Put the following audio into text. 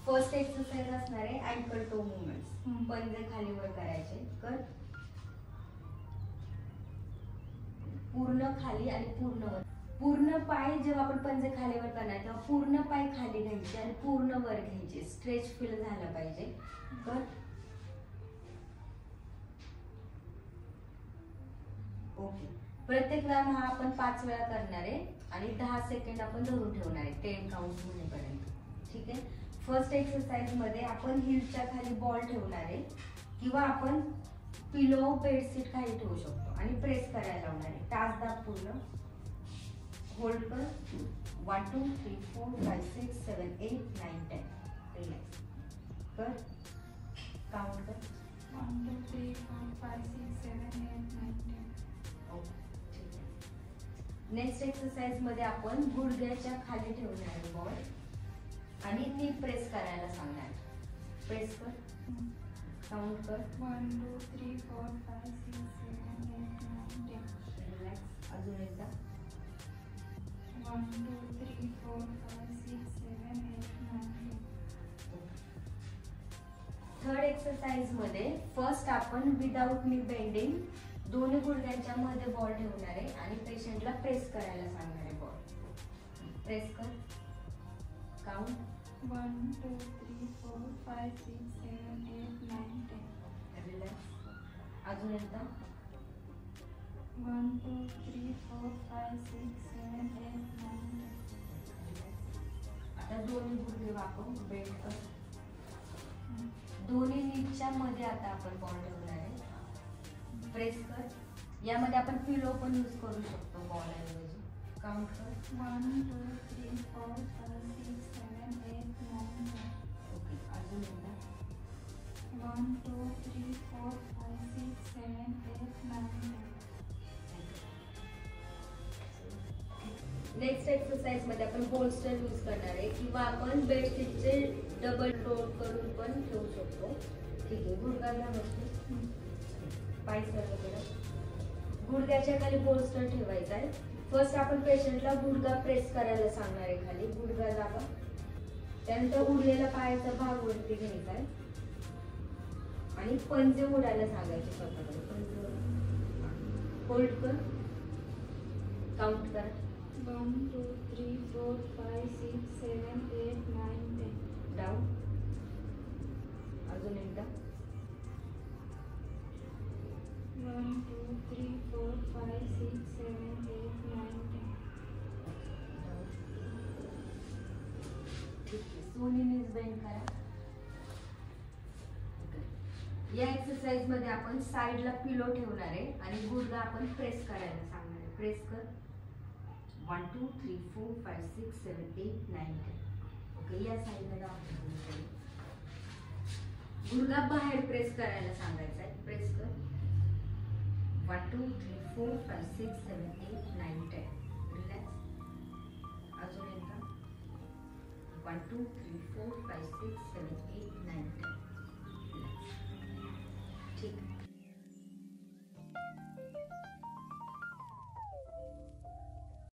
First exercise असणार आहे uncle टो movements. पंजे खाली वर करायचे. कर. पूर्ण खाली आणि पूर्ण वर. पूर्ण पाय जेव्हा आपण पंजे खाली वर करणार तेव्हा पूर्ण पाय खाली घ्यायचे आणि पूर्ण वर घ्यायचे. स्ट्रेच फील झालं पाहिजे. कर. ओके. प्रत्येक व्यायाम हा आपण 5 वेळा करणार आहे आणि 10 सेकंड आपण धरून ठेवणार आहे 10 काउंट होईपर्यंत. ठीक आहे. फर्स्ट एक्सरसाइज मध्ये आपण हिलच्या खाली बॉल ठेवणार आहे किंवा आपण पिलो बेडशीट खाली ठेवू शकतो आणि प्रेस करायला लावणार आहे. टाच दाब पूर्ण. होल्ड कर. 1 2 3 4 5 6 7 8 9 10. रिलॅक्स कर. काउंट कर. 1 2 3 4 5 6 7 8 9 10. ओके. ठीक आहे. नेक्स्ट एक्सरसाइज मध्ये आपण गुडघ्याच्या खाली ठेवणार आहे बॉल आणि नी प्रेस करायला सांगणार. प्रेस कर. काउंट कर. 1 2 3 4 5 6 7 8 9 10. रिलॅक्स. अजून एकदा. 1 2 3 4 5 6 7 8 9 10. थर्ड एक्सरसाइज मध्ये फर्स्ट आपण विदाउट नी बेंडिंग दोन्ही गुडघ्यांच्या मध्ये बॉल ठेवणार आहे आणि पेशंटला प्रेस करायला सांगणार आहे बॉल. प्रेस कर. काउंट. 1 2 3 4 5 6 7 8 9 10. रिलॅक्स. अजून एकदा. 1 2 3 4 5 6 7 8 9 10. आता दोन्ही गुडघे वाकवून बेंड कर. दोन्ही नीच्या मध्ये आता आपण बॉल ठेवणार आहे. प्रेस कर. यामध्ये आपण पिलो पण यूज करू शकतो बॉल ऐवजी. काउंट कर. 1 2 3 4 5 6 7 8 9 10. ओके. अजून एकदा. 1 2 3 4 5 6 7 8 9 10. नेक्स्ट एक्सरसाइज मध्ये आपण बोल्स्टर यूज करणार आहे किंवा आपण बेडशीटचे डबल रोल करून पण ठेवू शकतो. ठीक आहे. गुडघा घ्या बसतो. पाय सरळ करा. गुडघ्याच्या खाली बोल्स्टर ठेवायचा आहे. फर्स्ट आपण पेशंटला गुडघा प्रेस करायला सांगणार आहे खाली. गुडघा दाबा. त्यानंतर उरलेला पायाचा भाग वरती घ्यायचा आहे आणि पंजे उडायला सांगायचे स्वतःकडे. पंजे होल्ड कर. काउंट कर. 1 2 3 4 5 6 7 8 9 10. डाऊन. अजून एकदा. 1 2 3 4 5 6 7 8 9 10. ठीक आहे. दोन्ही नीज बेंड करा. या एक्सरसाइज मध्ये आपण साइडला पिलो ठेवणार आहे आणि गुडघा आपण प्रेस करायला सांगणार आहे. प्रेस कर. 1 2 3 4 5 6 7 8 9 10. ओके. या साइडला दाखवतो. गुडघा बाहेर प्रेस करायला सांगायचा आहे. प्रेस कर. 1 2 3 4 5 6 7 8 9 10. रिलॅक्स. अजून एकदा. 1 2 3 4 5 6 7 8 9 10. रिलॅक्स. ठीक.